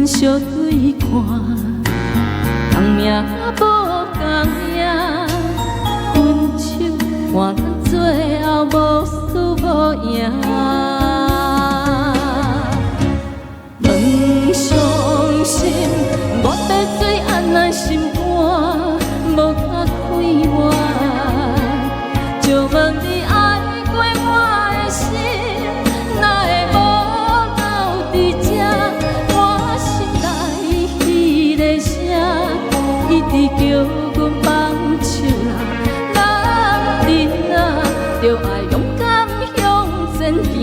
阮相对看，同命无共影，分手换咱最后无输无赢。问伤心，我要做安那心肝，无甲开我，就问你爱过我的心，哪会无留伫这？我心内迄个声，一直叫阮放手啦。咱人啊，着爱勇敢向前行。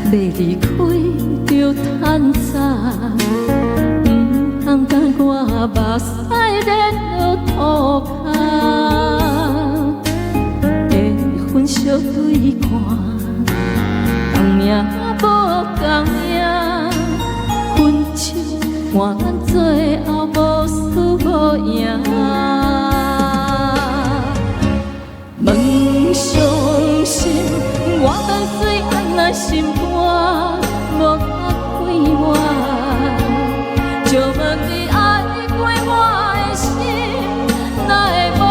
要离开着趁早，唔通等我目屎染落涂骹。会分相对看，同命无共影，分手换咱最后无输无赢。问伤心，我要做安那心肝，无甲开我，就问你爱过我的心，哪会无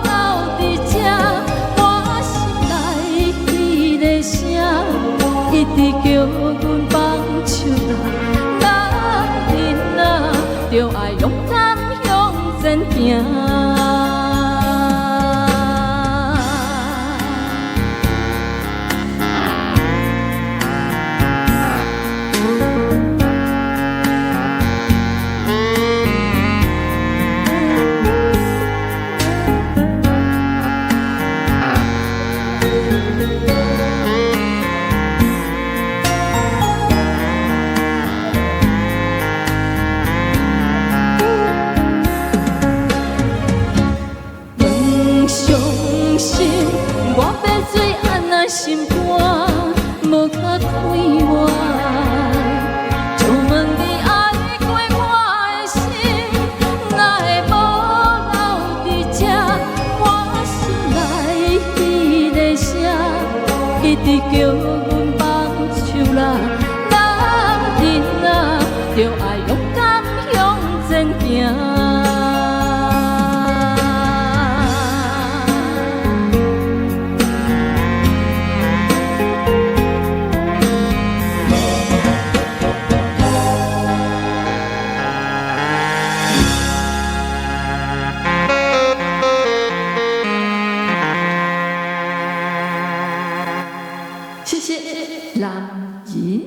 留伫这？我心内迄个声，一直叫阮放手啦。咱人啊，着爱勇敢向前行。我要做安那心肝，无甲开我，就问你爱过我的心，哪会无留伫这？我心内迄个声，一直叫阮放手啦。咱人啊，着爱勇敢向前行。谢谢蓝莹。